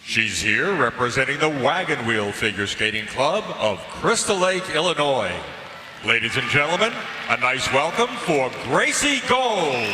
She's here representing the Wagon Wheel Figure Skating Club of Crystal Lake, Illinois. Ladies and gentlemen, a nice welcome for Gracie Gold.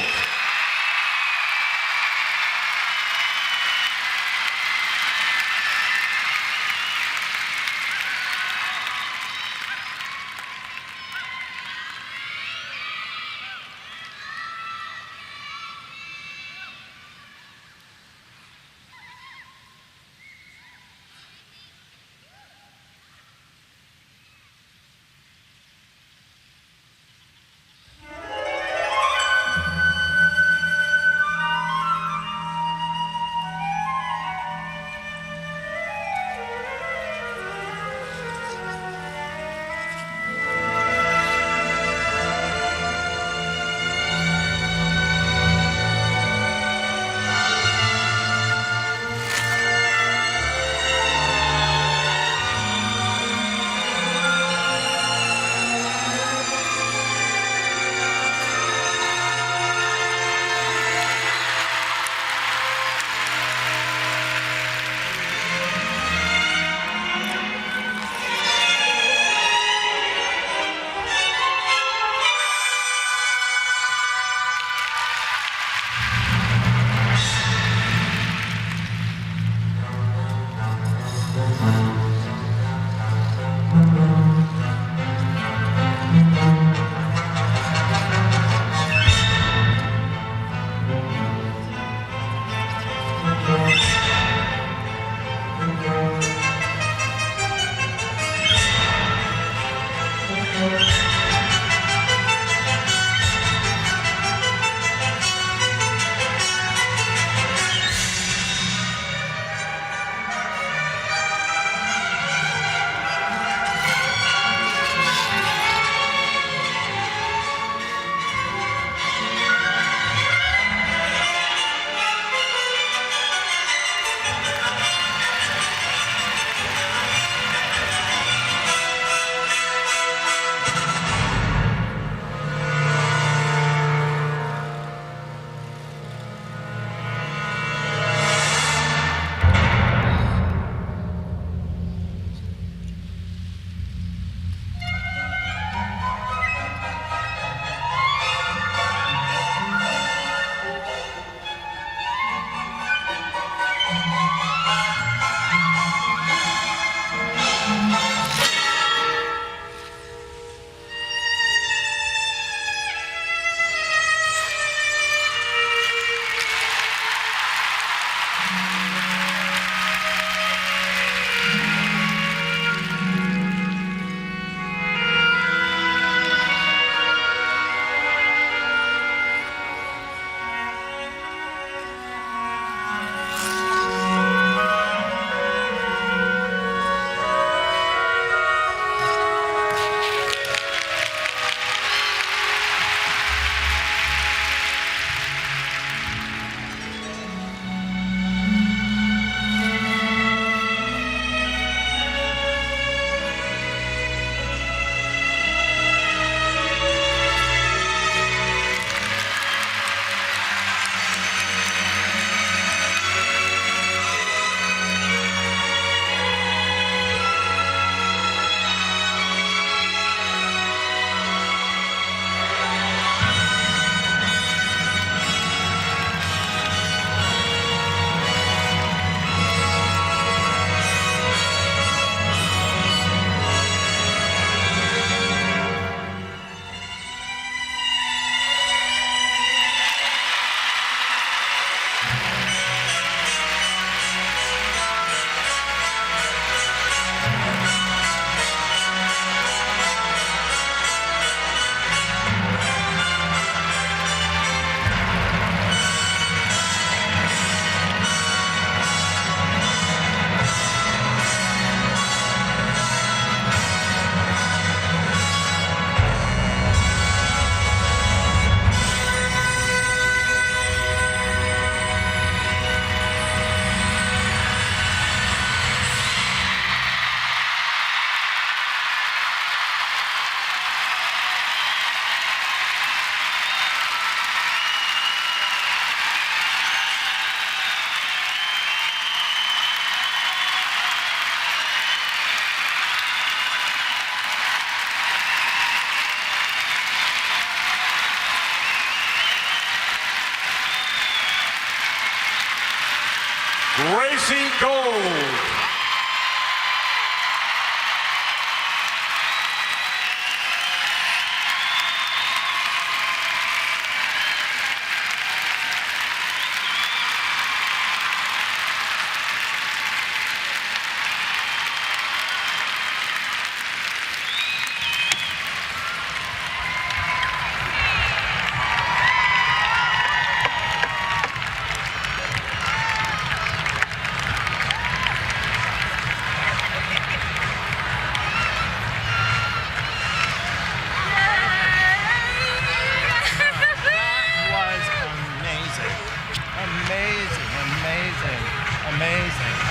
Gracie Gold.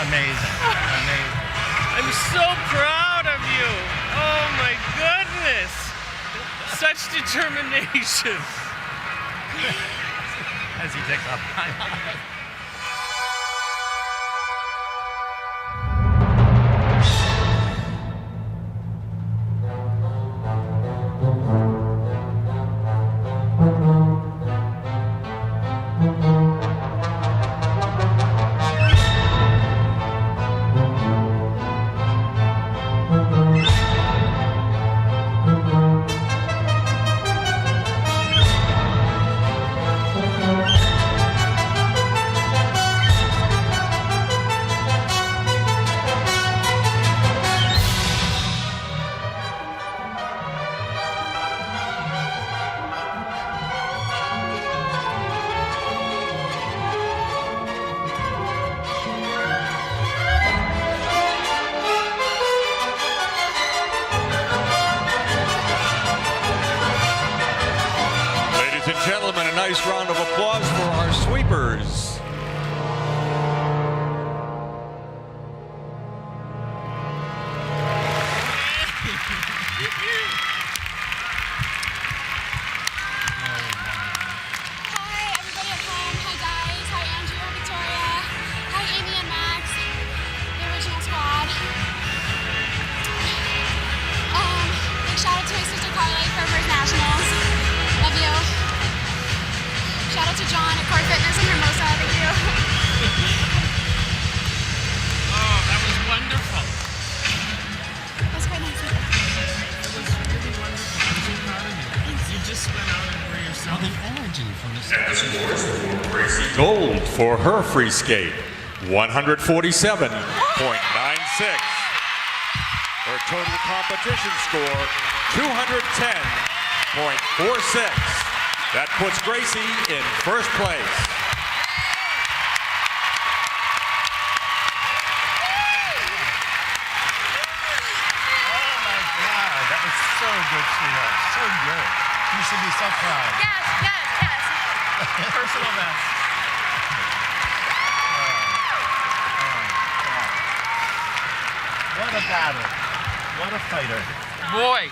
Amazing. I'm so proud of you. Oh my goodness. Such determination. As he takes off. Ladies and gentlemen, a nice round of applause for our sweepers. Hi, everybody at home. Hi, guys. Hi, Andrew. Hi, Victoria. Hi, Amy and Max, the original squad. Big shout out to my sister Carly for First Nationals. Love you. Shout out to John at Core Fitness and Hermosa. Thank you. Oh, that was wonderful. That was quite nice. It was really wonderful. I'm so proud of you. You just went out and were yourself. The energy from the stage. Gold for her free skate, 147.96. Her total competition score, 210.46. That puts Gracie in first place. Oh my God, that was so good, sweetheart. So good. You should be so proud. Yes, yes, yes. Personal best. What a battle. What a fighter. Boy,